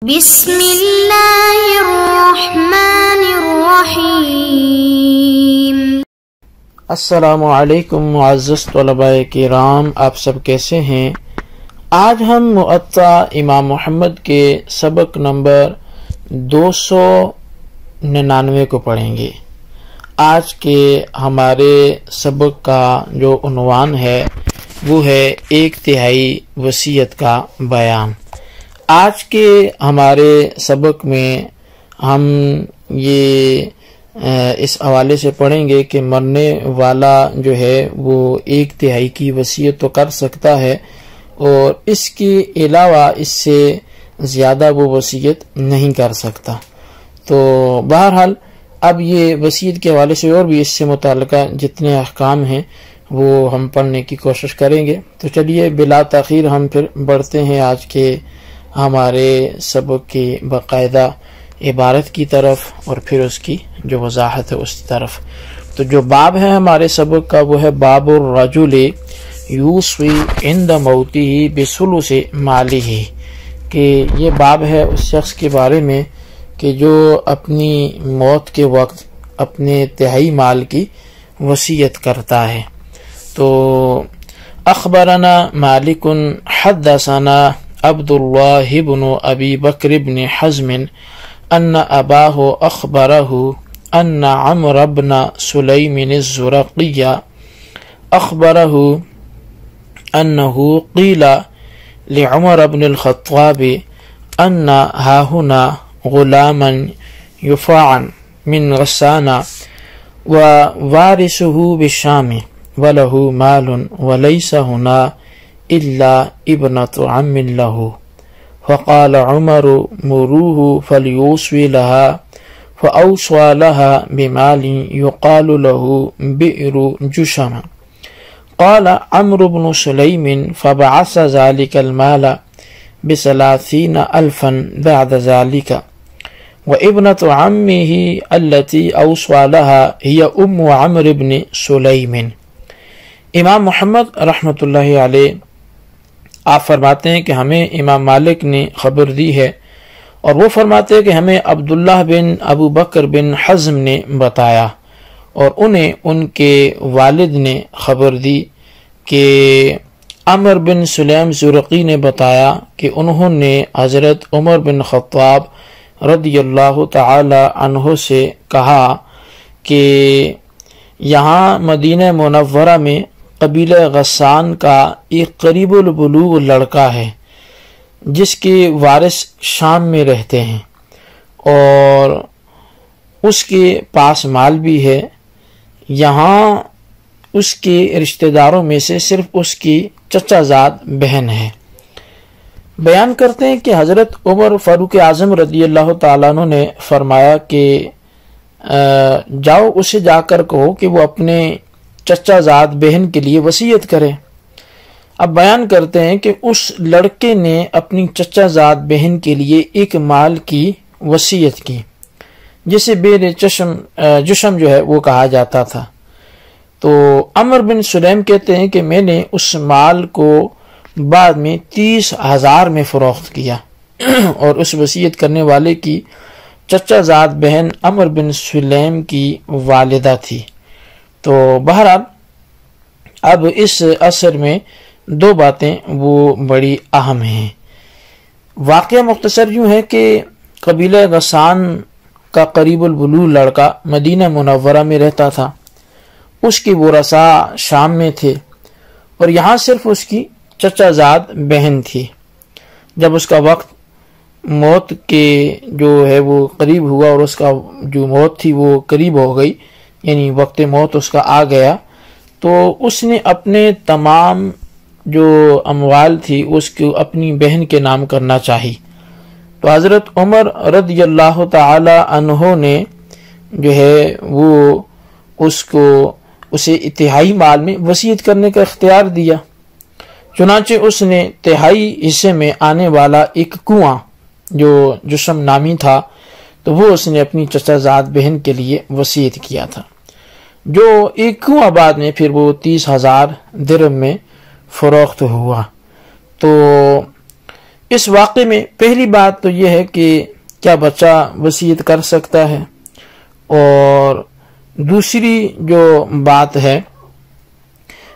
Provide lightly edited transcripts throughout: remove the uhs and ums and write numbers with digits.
بسم اللہ الرحمن الرحیم۔ السلام علیکم معزز طلباء کرام، آپ سب کیسے ہیں؟ آج ہم موطا امام محمد کے سبق نمبر 299 کو پڑھیں گے۔ آج کے ہمارے سبق کا جو عنوان ہے وہ ہے 1/3 وصیت کا بیان۔ آج کے ہمارے سبق میں ہم یہ اس حوالے سے پڑھیں گے کہ مرنے والا جو ہے وہ 1/3 کی وصیت تو کر سکتا ہے اور اس کے علاوہ اس سے زیادہ وہ وصیت نہیں کر سکتا۔ تو بہرحال اب یہ وصیت کے حوالے سے اور بھی اس سے متعلقہ جتنے احکام ہیں وہ ہم پڑھنے کی کوشش کریں گے۔ تو چلیے بلا تاخیر ہم پھر بڑھتے ہیں آج کے ہمارے سبق کی باقاعدہ عبارت کی طرف اور پھر اس کی جو وضاحت ہے اس طرف۔ تو جو باب ہے ہمارے سبق کا وہ ہے باب الرجل یوصی عند موتہ بثلث مالہ، کہ یہ باب ہے اس شخص کے بارے میں کہ جو اپنی موت کے وقت اپنے تہائی مال کی وصیت کرتا ہے۔ تو اخبرنا مالک حدثنا عبد اللہ بن ابی بکر بن حزم ان اباہ اخبرہ ان عمرو بن سلیم الزرقی اخبرہ انہ قیل لعمر بن الخطاب ان ہاہنا غلاما یفاعا من غسان ووارثہ بالشام وله مال وليس هنا إلا ابنة عم له، فقال عمر مروه فليوصي لها، فأوصى لها بمال يقال له بئر جشم۔ قال عمرو بن سليم فبعث ذلك المال ب30,000 بعد ذلك، وابنة عمه التي أوصى لها هي عمرو بن سليم۔ امام محمد رحمۃ اللہ علیہ آپ فرماتے ہیں کہ ہمیں امام مالک نے خبر دی ہے اور وہ فرماتے ہیں کہ ہمیں عبداللہ بن ابو بکر بن حزم نے بتایا اور انہیں ان کے والد نے خبر دی کہ عمر بن سلیم زرقی نے بتایا کہ انہوں نے حضرت عمر بن خطاب رضی اللہ تعالی عنہ سے کہا کہ یہاں مدینہ منورہ میں قبیلہ غسان کا ایک قریب البلوغ لڑکا ہے جس کے وارث شام میں رہتے ہیں اور اس کے پاس مال بھی ہے، یہاں اس کے رشتہ داروں میں سے صرف اس کی چچا زاد بہن ہے۔ بیان کرتے ہیں کہ حضرت عمر فاروق اعظم رضی اللہ تعالیٰ عنہ نے فرمایا کہ جاؤ اسے جا کر کہو کہ وہ اپنے چچا زاد بہن کے لیے وصیت کرے۔ اب بیان کرتے ہیں کہ اس لڑکے نے اپنی چچا زاد بہن کے لیے ایک مال کی وصیت کی جسے بئر جشم جو ہے وہ کہا جاتا تھا۔ تو عمر بن سلیم کہتے ہیں کہ میں نے اس مال کو بعد میں 30,000 میں فروخت کیا اور اس وصیت کرنے والے کی چچا زاد بہن عمر بن سلیم کی والدہ تھی۔ تو بہرحال اب اس اثر میں دو باتیں وہ بڑی اہم ہیں۔ واقعہ مختصر یوں ہے کہ قبیلہ غسان کا قریب البلوغ لڑکا مدینہ منورہ میں رہتا تھا، اس کی ورثاء شام میں تھے اور یہاں صرف اس کی چچا زاد بہن تھی۔ جب اس کا وقت موت کے جو ہے وہ قریب ہوا اور اس کا جو موت تھی وہ قریب ہو گئی، یعنی وقت موت اس کا آ گیا، تو اس نے اپنے تمام جو اموال تھی اس کو اپنی بہن کے نام کرنا چاہی۔ تو حضرت عمر رضی اللہ تعالی عنہ نے جو ہے وہ اسے تہائی مال میں وصیت کرنے کا اختیار دیا۔ چنانچہ اس نے تہائی حصے میں آنے والا ایک کنواں جو جشم نامی تھا تو وہ اس نے اپنی چچا زاد بہن کے لیے وصیت کیا تھا، جو ایک کنواں بعد میں پھر وہ 30,000 درہم میں فروخت ہوا۔ تو اس واقعے میں پہلی بات تو یہ ہے کہ کیا بچہ وصیت کر سکتا ہے، اور دوسری جو بات ہے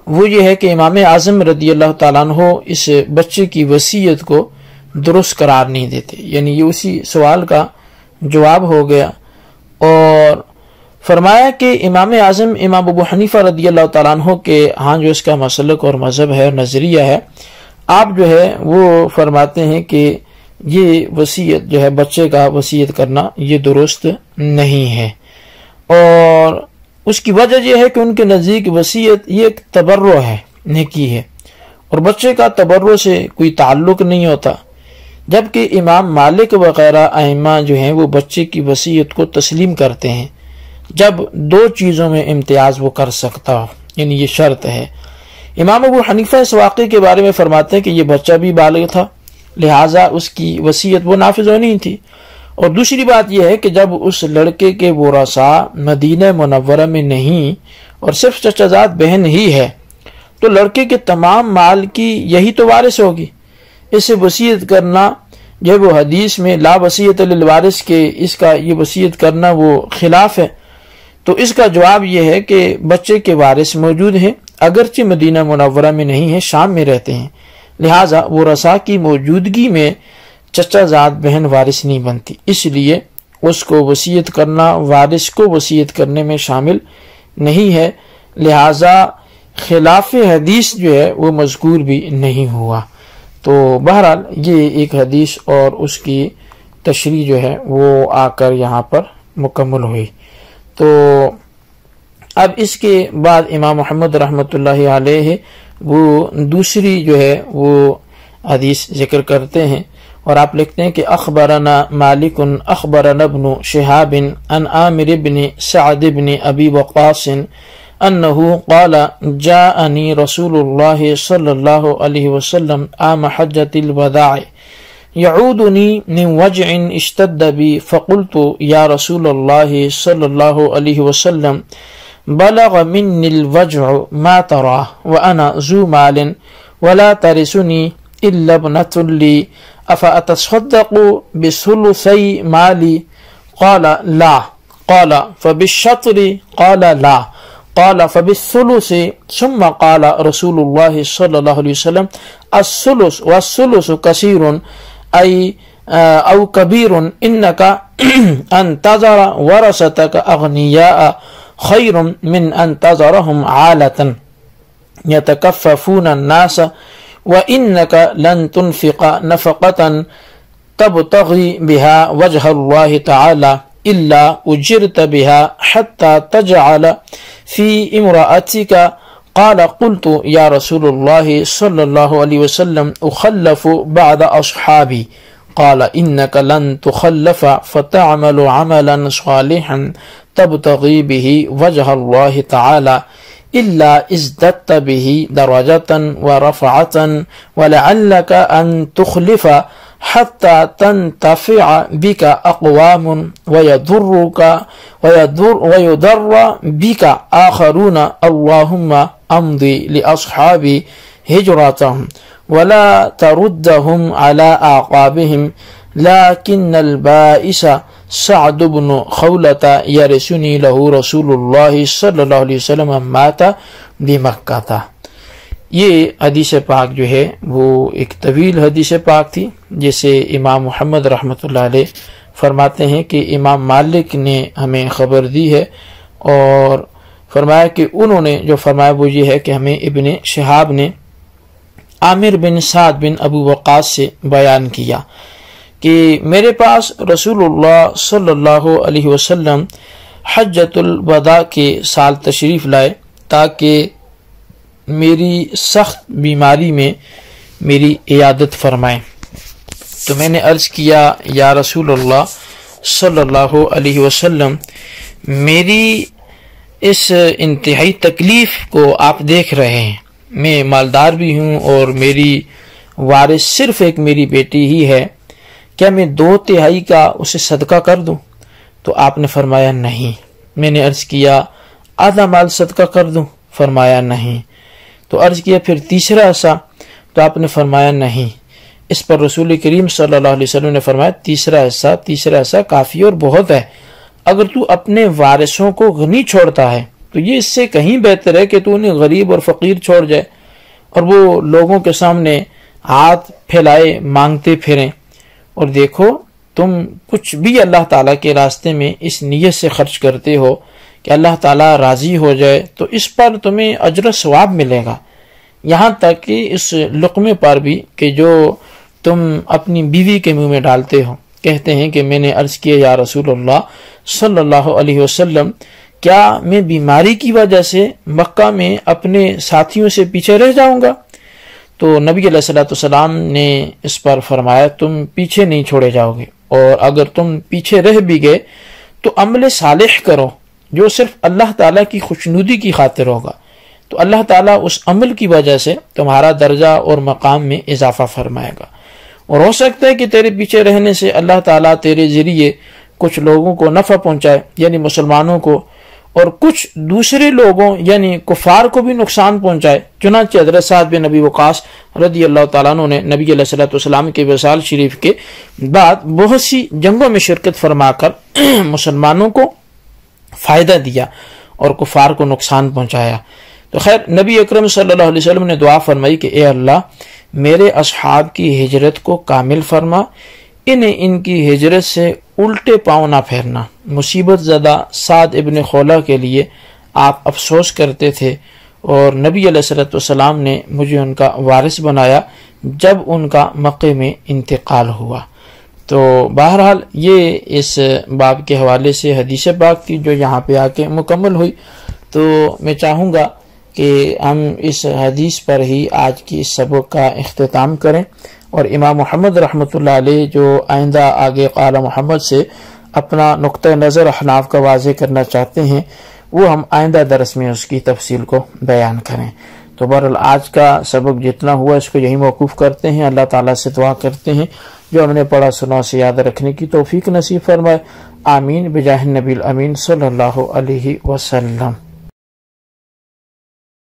وہ یہ ہے کہ امام اعظم رضی اللہ تعالیٰ عنہ اس بچے کی وصیت کو درست قرار نہیں دیتے، یعنی یہ اسی سوال کا جواب ہو گیا، اور فرمایا کہ امام اعظم امام ابو حنیفہ رضی اللہ تعالیٰ عنہ کے ہاں جو اس کا مسلک اور مذہب ہے اور نظریہ ہے، آپ جو ہے وہ فرماتے ہیں کہ یہ وصیت جو ہے بچے کا وصیت کرنا یہ درست نہیں ہے، اور اس کی وجہ یہ ہے کہ ان کے نزدیک وصیت یہ ایک تبرع ہے، نیکی ہے، اور بچے کا تبرع سے کوئی تعلق نہیں ہوتا، جبکہ امام مالک وغیرہ ائمہ جو ہیں وہ بچے کی وصیت کو تسلیم کرتے ہیں جب دو چیزوں میں امتیاز وہ کر سکتا ہو، یعنی یہ شرط ہے۔ امام ابو حنیفہ اس واقعے کے بارے میں فرماتے ہیں کہ یہ بچہ بھی بالغ تھا، لہٰذا اس کی وصیت وہ نافذ ہونی تھی، اور دوسری بات یہ ہے کہ جب اس لڑکے کے ورثاء مدینہ منورہ میں نہیں اور صرف چچا زاد بہن ہی ہے تو لڑکے کے تمام مال کی یہی تو وارث ہوگی، اسے وصیت کرنا جب وہ حدیث میں لا وصیت للوارث کے اس کا یہ وصیت کرنا وہ خلاف ہے، تو اس کا جواب یہ ہے کہ بچے کے وارث موجود ہیں، اگرچہ مدینہ منورہ میں نہیں ہیں، شام میں رہتے ہیں، لہٰذا ورثاء کی موجودگی میں چچا زاد بہن وارث نہیں بنتی، اس لیے اس کو وصیت کرنا وارث کو وصیت کرنے میں شامل نہیں ہے، لہٰذا خلاف حدیث جو ہے وہ مذکور بھی نہیں ہوا۔ تو بہرحال یہ ایک حدیث اور اس کی تشریح جو ہے وہ آ کر یہاں پر مکمل ہوئی۔ تو اب اس کے بعد امام محمد رحمۃ اللہ علیہ وہ دوسری جو ہے وہ حدیث ذکر کرتے ہیں، اور آپ لکھتے ہیں کہ اخبرنا مالک اخبرنا ابن شہاب عن عامر بن سعد بن ابی وقاص انه قال جاءني رسول الله صلى الله عليه وسلم عام حجة الوداع يعودني من وجع اشتد بي فقلت يا رسول الله صلى الله عليه وسلم بلغ مني الوجع ما ترى وأنا ذو مال ولا ترثني إلا ابنة لي أفأتصدق بثلثي مالي قال لا قال فبالشطر قال لا قال فبالثلث ثم قال رسول الله صلى الله عليه وسلم الثلث والثلث كثير أي أو كبير إنك أن تذر ورثتك أغنياء خير من أن تذرهم عالة يتكففون الناس وإنك لن تنفق نفقة تبتغي بها وجه الله تعالى إلا أجرت بها حتى تجعل في امرأتك قال قلت يا رسول الله صلى الله عليه وسلم أخلف بعد أصحابي قال إنك لن تخلف فتعمل عملا صالحا تبتغي به وجه الله تعالى إلا ازددت به درجة ورفعة ولعلك أن تخلف حتى تنتفع بك أقوام ويضر بك آخرون اللهم أمضي لأصحابي هجرتهم ولا تردهم على أعقابهم لكن البائس سعد بن خولة يرثني له رسول الله صلی اللہ علیہ وسلم مات بمکہ۔ یہ حدیث پاک جو ہے وہ ایک طویل حدیث پاک تھی، جسے امام محمد رحمۃ اللہ علیہ فرماتے ہیں کہ امام مالک نے ہمیں خبر دی ہے، اور فرمایا کہ انہوں نے جو فرمایا وہ یہ ہے کہ ہمیں ابن شہاب نے عامر بن سعد بن ابو وقاص سے بیان کیا کہ میرے پاس رسول اللہ صلی اللہ علیہ وسلم حجۃ الوداع کے سال تشریف لائے تاکہ میری سخت بیماری میں میری عیادت فرمائیں۔ تو میں نے عرض کیا یا رسول اللہ صلی اللہ علیہ وسلم، میری اس انتہائی تکلیف کو آپ دیکھ رہے ہیں، میں مالدار بھی ہوں اور میری وارث صرف ایک میری بیٹی ہی ہے، کیا میں 2/3 کا اسے صدقہ کر دوں؟ تو آپ نے فرمایا نہیں۔ میں نے عرض کیا آدھا مال صدقہ کر دوں؟ فرمایا نہیں۔ تو عرض کیا پھر تیسرا حصہ؟ تو آپ نے فرمایا نہیں۔ اس پر رسول کریم صلی اللہ علیہ وسلم نے فرمایا تیسرا حصہ کافی اور بہت ہے۔ اگر تو اپنے وارثوں کو غنی چھوڑتا ہے تو یہ اس سے کہیں بہتر ہے کہ تو انہیں غریب اور فقیر چھوڑ جائے اور وہ لوگوں کے سامنے ہاتھ پھیلائے مانگتے پھریں۔ اور دیکھو تم کچھ بھی اللہ تعالیٰ کے راستے میں اس نیت سے خرچ کرتے ہو کہ اللہ تعالیٰ راضی ہو جائے تو اس پر تمہیں اجر و ثواب ملے گا، یہاں تک کہ اس لقمے پر بھی کہ جو تم اپنی بیوی کے منہ میں ڈالتے ہو۔ کہتے ہیں کہ میں نے عرض کیا یا رسول اللہ صلی اللہ علیہ وسلم، کیا میں بیماری کی وجہ سے مکہ میں اپنے ساتھیوں سے پیچھے رہ جاؤں گا؟ تو نبی علیہ الصلوۃ والسلام نے اس پر فرمایا تم پیچھے نہیں چھوڑے جاؤ گے، اور اگر تم پیچھے رہ بھی گئے تو عمل صالح کرو جو صرف اللہ تعالیٰ کی خوشنودی کی خاطر ہوگا، تو اللہ تعالیٰ اس عمل کی وجہ سے تمہارا درجہ اور مقام میں اضافہ فرمائے گا۔ اور ہو سکتا ہے کہ تیرے پیچھے رہنے سے اللہ تعالیٰ تیرے ذریعے کچھ لوگوں کو نفع پہنچائے، یعنی مسلمانوں کو، اور کچھ دوسرے لوگوں یعنی کفار کو بھی نقصان پہنچائے۔ چنانچہ حضرت سعد بن ابی وقاص رضی اللہ تعالیٰ عنہ نے نبی علیہ الصلوۃ والسلام کے وصال شریف کے بعد بہت سی جنگوں میں شرکت فرما کر مسلمانوں کو فائدہ دیا اور کفار کو نقصان پہنچایا۔ تو خیر نبی اکرم صلی اللہ علیہ وسلم نے دعا فرمائی کہ اے اللہ میرے اصحاب کی ہجرت کو کامل فرما، انہیں ان کی ہجرت سے الٹے پاؤں نہ پھیرنا۔ مصیبت زدہ سعد ابن خولہ کے لیے آپ افسوس کرتے تھے، اور نبی علیہ الصلوۃ والسلام نے مجھے ان کا وارث بنایا جب ان کا مکے میں انتقال ہوا۔ تو بہرحال یہ اس باب کے حوالے سے حدیث پاک تھی جو یہاں پہ آ کے مکمل ہوئی۔ تو میں چاہوں گا کہ ہم اس حدیث پر ہی آج کی اس سبق کا اختتام کریں، اور امام محمد رحمۃ اللہ علیہ جو آئندہ آگے قال محمد سے اپنا نقطہ نظر احناف کا واضح کرنا چاہتے ہیں وہ ہم آئندہ درس میں اس کی تفصیل کو بیان کریں۔ تو بہرحال آج کا سبق جتنا ہوا اس کو یہی موقوف کرتے ہیں، اللہ تعالیٰ سے دعا کرتے ہیں جو ہم نے پڑھا سنا سے یاد رکھنے کی توفیق نصیب فرمائے، آمین بجاہ النبی الامین صلی اللہ علیہ وسلم۔